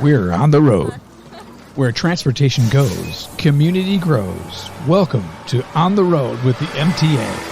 We're on the road. Where transportation goes, community grows. Welcome to On the Road with the MTA.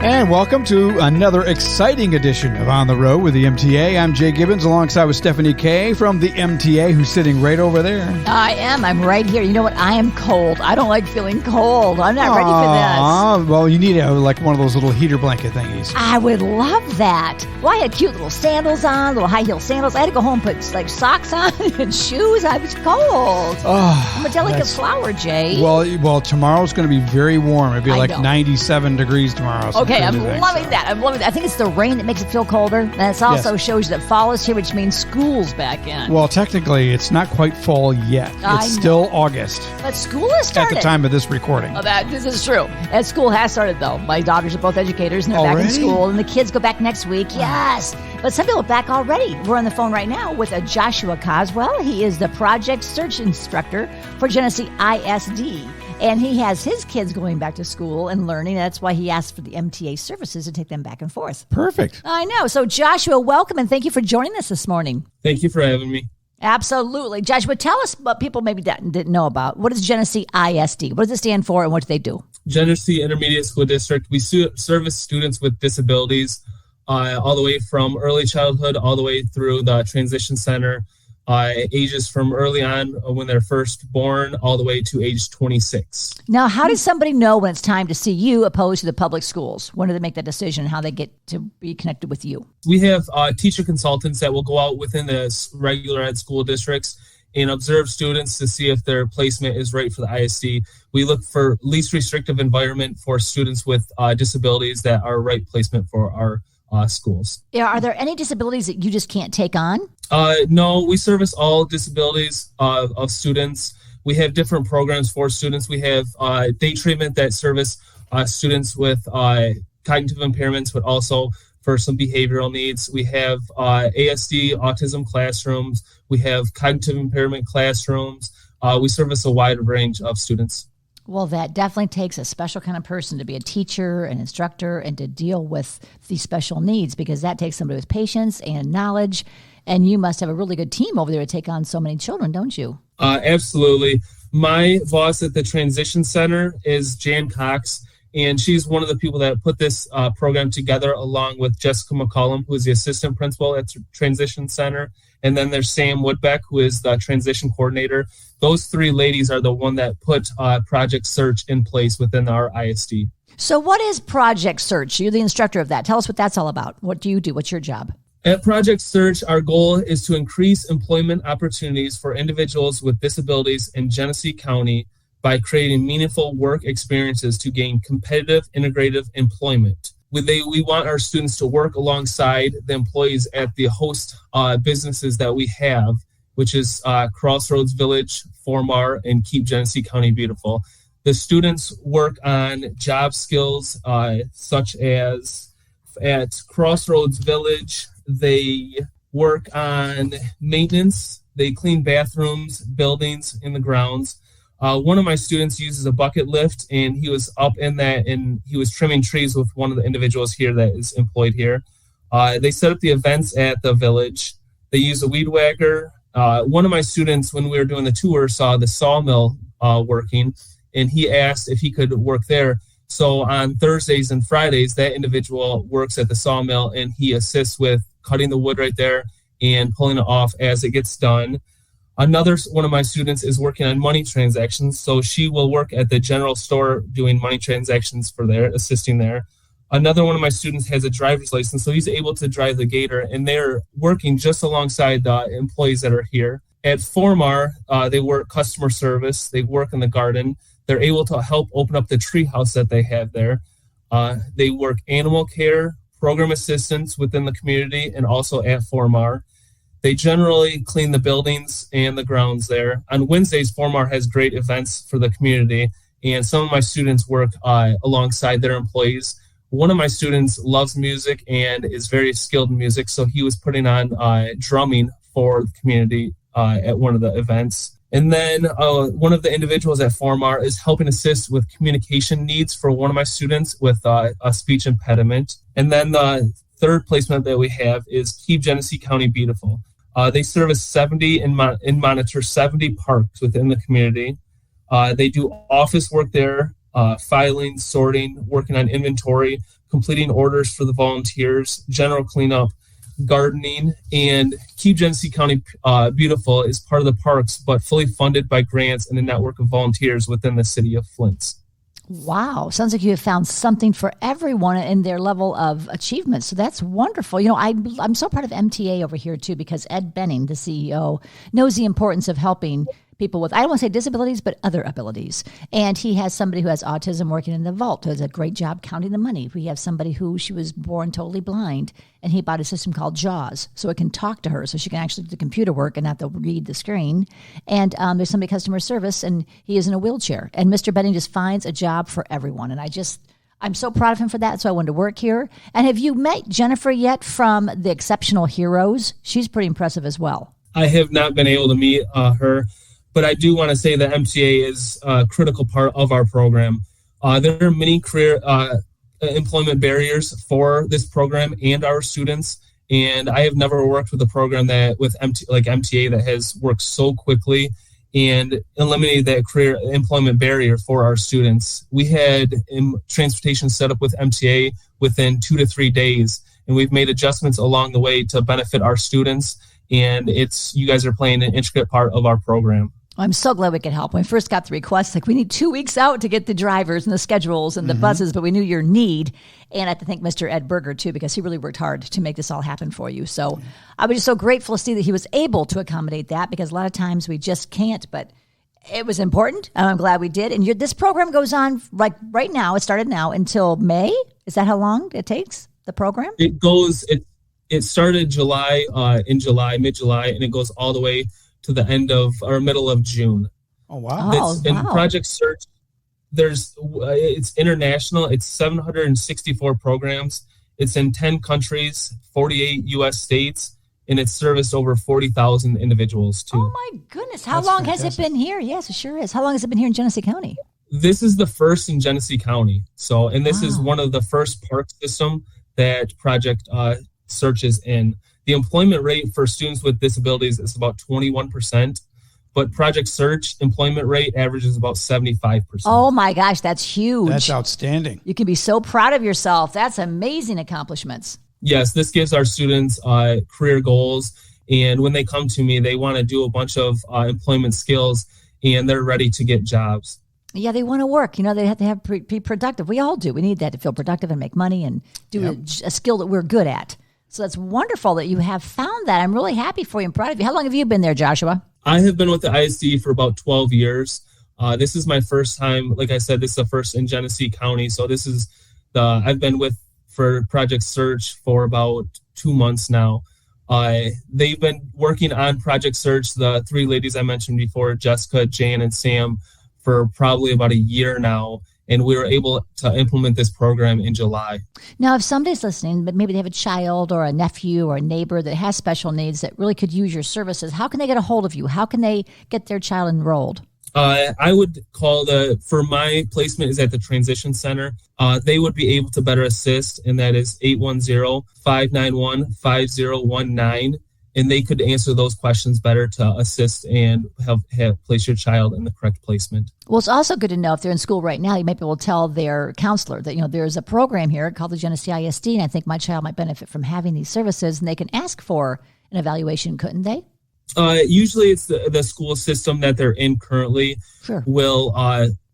And welcome to another exciting edition of On the Road with the MTA. I'm Jay Gibbons alongside with Stephanie Kay from the MTA, who's sitting right over there. I am. I'm right here. You know what? I am cold. I don't like feeling cold. I'm not ready for this. Well, you need like one of those little heater blanket thingies. I would love that. Well, I had cute little sandals on, little high heel sandals. I had to go home and put like socks on and shoes. I was cold. I'm a delicate flower, Jay. Well, tomorrow's going to be very warm. It'll be like 97 degrees tomorrow. Okay, I'm loving that. I think it's the rain that makes it feel colder. And it also shows that fall is here, which means school's back in. Well, technically, it's not quite fall yet. It's still August. But school has started. At the time of this recording. This is true. And school has started, though. My daughters are both educators, and they're back in school. And the kids go back next week. Yes. But some people are back already. We're on the phone right now with Joshua Coswell. He is the project search instructor for Genesee ISD. And he has his kids going back to school and learning. That's why he asked for the MTA services to take them back and forth. Perfect. I know. So, Joshua, welcome, and thank you for joining us this morning. Thank you for having me. Absolutely. Joshua, tell us what people maybe didn't know about. What is Genesee ISD? What does it stand for, and what do they do? Genesee Intermediate School District. We service students with disabilities all the way from early childhood all the way through the transition center. Ages from early on when they're first born all the way to age 26. Now, how does somebody know when it's time to see you opposed to the public schools? When do they make that decision, how they get to be connected with you? We have teacher consultants that will go out within the regular ed school districts and observe students to see if their placement is right for the ISD. We look for least restrictive environment for students with disabilities that are right placement for our schools. Yeah, are there any disabilities that you just can't take on? No, we service all disabilities of students. We have different programs for students. We have day treatment that service students with cognitive impairments, but also for some behavioral needs. We have ASD autism classrooms. We have cognitive impairment classrooms. We service a wide range of students. Well, that definitely takes a special kind of person to be a teacher, an instructor, and to deal with these special needs, because that takes somebody with patience and knowledge. And you must have a really good team over there to take on so many children, don't you? Absolutely. My boss at the Transition Center is Jan Cox, and she's one of the people that put this program together along with Jessica McCollum, who is the assistant principal at the Transition Center. And then there's Sam Woodbeck, who is the transition coordinator. Those three ladies are the one that put Project Search in place within our ISD. So what is Project Search? You're the instructor of that. Tell us what that's all about. What do you do? What's your job? At Project Search, our goal is to increase employment opportunities for individuals with disabilities in Genesee County by creating meaningful work experiences to gain competitive, integrative employment. We want our students to work alongside the employees at the host businesses that we have, which is Crossroads Village, Formar, and Keep Genesee County Beautiful. The students work on job skills such as at Crossroads Village, they work on maintenance. They clean bathrooms, buildings, in the grounds. One of my students uses a bucket lift, and he was up in that, and he was trimming trees with one of the individuals here that is employed here. They set up the events at the village. They use a weed whacker. One of my students, when we were doing the tour, saw the sawmill working, and he asked if he could work there. So on Thursdays and Fridays, that individual works at the sawmill, and he assists with cutting the wood right there and pulling it off as it gets done. Another one of my students is working on money transactions, so she will work at the general store doing money transactions for there, assisting there. Another one of my students has a driver's license, so he's able to drive the Gator, and they're working just alongside the employees that are here. At Formar, they work customer service, they work in the garden. They're able to help open up the tree house that they have there. They work animal care, program assistance within the community, and also at Formar. They generally clean the buildings and the grounds there. On Wednesdays, Formar has great events for the community, and some of my students work alongside their employees. One of my students loves music and is very skilled in music, so he was putting on drumming for the community at one of the events. And then one of the individuals at Formar is helping assist with communication needs for one of my students with a speech impediment. And then the third placement that we have is Keep Genesee County Beautiful. They service 70 and monitor 70 parks within the community. They do office work there, filing, sorting, working on inventory, completing orders for the volunteers, general cleanup, gardening, and Keep Genesee County Beautiful is part of the parks, but fully funded by grants and a network of volunteers within the city of Flint. Wow. Sounds like you have found something for everyone in their level of achievement. So that's wonderful. I'm so proud of MTA over here, too, because Ed Benning, the CEO, knows the importance of helping people with, I don't want to say disabilities, but other abilities. And he has somebody who has autism working in the vault, who does a great job counting the money. We have somebody who she was born totally blind, and he bought a system called JAWS, so it can talk to her, so she can actually do the computer work and not to read the screen. And there's somebody customer service, and he is in a wheelchair. And Mr. Benning just finds a job for everyone. And I'm so proud of him for that, so I wanted to work here. And have you met Jennifer yet from the Exceptional Heroes? She's pretty impressive as well. I have not been able to meet her. But I do want to say that MTA is a critical part of our program. There are many career employment barriers for this program and our students. And I have never worked with a program like MTA that has worked so quickly and eliminated that career employment barrier for our students. We had transportation set up with MTA within 2 to 3 days, and we've made adjustments along the way to benefit our students. And you guys are playing an intricate part of our program. I'm so glad we could help. When we first got the request, we need 2 weeks out to get the drivers and the schedules and the buses, but we knew your need. And I have to thank Mr. Ed Berger, too, because he really worked hard to make this all happen for you. So I was just so grateful to see that he was able to accommodate that, because a lot of times we just can't, but it was important, and I'm glad we did. And this program goes on like right now. It started now until May. Is that how long it takes, the program? It started mid-July, and it goes all the way to the end of or middle of June. Oh, wow. In Project Search, it's international. It's 764 programs. It's in 10 countries, 48 U.S. states, and it's serviced over 40,000 individuals, too. Oh, my goodness. How long has it been here? Yes, it sure is. How long has it been here in Genesee County? This is the first in Genesee County. And this is one of the first park system that Project Search is in. The employment rate for students with disabilities is about 21%, but Project Search employment rate averages about 75%. Oh my gosh, that's huge. That's outstanding. You can be so proud of yourself. That's amazing accomplishments. Yes, this gives our students career goals, and when they come to me, they want to do a bunch of employment skills, and they're ready to get jobs. Yeah, they want to work. They have to be productive. We all do. We need that to feel productive and make money and do a skill that we're good at. So that's wonderful that you have found that. I'm really happy for you and proud of you. How long have you been there, Joshua? I have been with the ISD for about 12 years. This is my first time. Like I said, this is the first in Genesee County. So this is I've been for Project Search for about 2 months now. They've been working on Project Search, the 3 ladies I mentioned before, Jessica, Jan, and Sam, for probably about a year now. And we were able to implement this program in July. Now, if somebody's listening, but maybe they have a child or a nephew or a neighbor that has special needs that really could use your services, how can they get a hold of you? How can they get their child enrolled? I would call for my placement is at the Transition Center. They would be able to better assist, and that is 810-591-5019. And they could answer those questions better to assist and have place your child in the correct placement. Well, it's also good to know if they're in school right now, you might be able to tell their counselor that, there's a program here called the Genesee ISD, and I think my child might benefit from having these services, and they can ask for an evaluation, couldn't they? Usually it's the school system that they're in currently will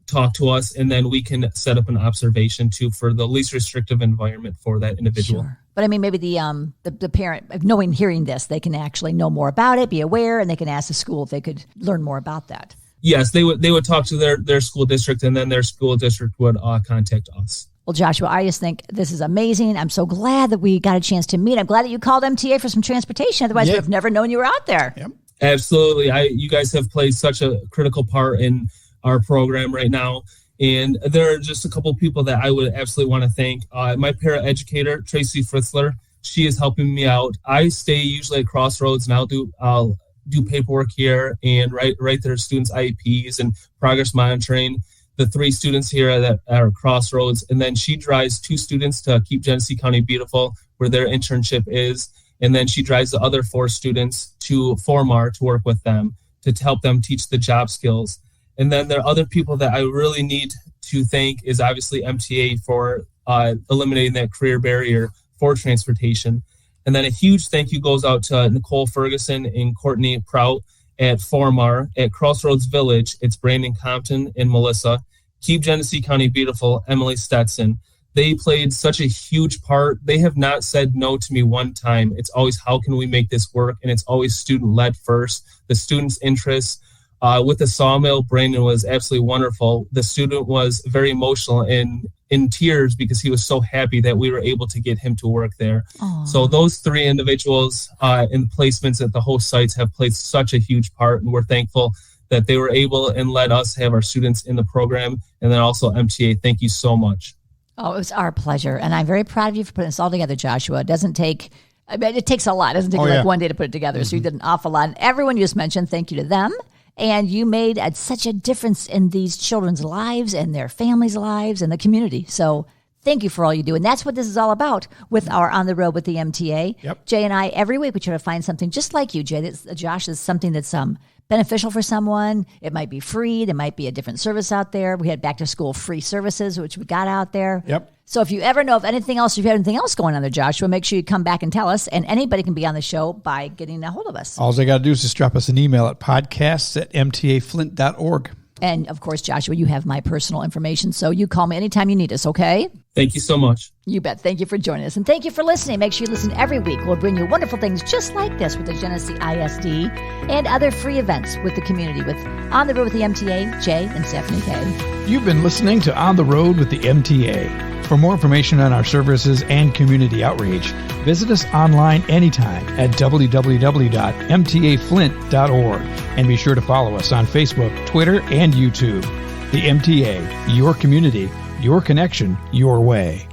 talk to us, and then we can set up an observation too for the least restrictive environment for that individual. Sure. But I mean, maybe the parent, hearing this, they can actually know more about it, be aware, and they can ask the school if they could learn more about that. Yes, they would talk to their school district, and then their school district would contact us. Well, Joshua, I just think this is amazing. I'm so glad that we got a chance to meet. I'm glad that you called MTA for some transportation. Otherwise, we would have never known you were out there. Yep. Absolutely. You guys have played such a critical part in our program right now. And there are just a couple of people that I would absolutely want to thank. My paraeducator, Tracy Fritzler, she is helping me out. I stay usually at Crossroads, and I'll do paperwork here and write their students' IEPs and progress monitoring. The 3 students here that are Crossroads, and then she drives 2 students to Keep Genesee County Beautiful, where their internship is. And then she drives the other 4 students to Formar to work with them, to help them teach the job skills. And then there are other people that I really need to thank is obviously MTA for eliminating that career barrier for transportation. And then a huge thank you goes out to Nicole Ferguson and Courtney Prout at Formar. At Crossroads Village, it's Brandon Compton and Melissa. Keep Genesee County Beautiful, Emily Stetson. They played such a huge part. They have not said no to me one time. It's always, how can we make this work? And it's always student-led first. The students' interests. With the sawmill, Brandon was absolutely wonderful. The student was very emotional and in tears because he was so happy that we were able to get him to work there. Aww. So those 3 individuals in placements at the host sites have played such a huge part, and we're thankful that they were able and let us have our students in the program. And then also MTA, thank you so much. Oh, it was our pleasure. And I'm very proud of you for putting this all together, Joshua. It doesn't take, I mean, it takes a lot. It doesn't take like one day to put it together. Mm-hmm. So you did an awful lot. And everyone you just mentioned, thank you to them. And you made such a difference in these children's lives and their families' lives and the community. So thank you for all you do. And that's what this is all about with our On the Road with the MTA. Yep. Jay and I, every week, we try to find something just like you, Jay. Josh, is something that's beneficial for someone. It might be free. There might be a different service out there. We had back to school free services, which we got out there. Yep. So if you ever know of anything else, if you have anything else going on there, Joshua, make sure you come back and tell us. And anybody can be on the show by getting a hold of us. All they got to do is just drop us an email at podcasts@mtaflint.org. And, of course, Joshua, you have my personal information, so you call me anytime you need us, okay? Thank you so much. You bet. Thank you for joining us. And thank you for listening. Make sure you listen every week. We'll bring you wonderful things just like this with the Genesee ISD and other free events with the community with On the Road with the MTA, Jay and Stephanie Kay. You've been listening to On the Road with the MTA. For more information on our services and community outreach, visit us online anytime at www.mtaflint.org. And be sure to follow us on Facebook, Twitter, and YouTube. The MTA, your community, your connection, your way.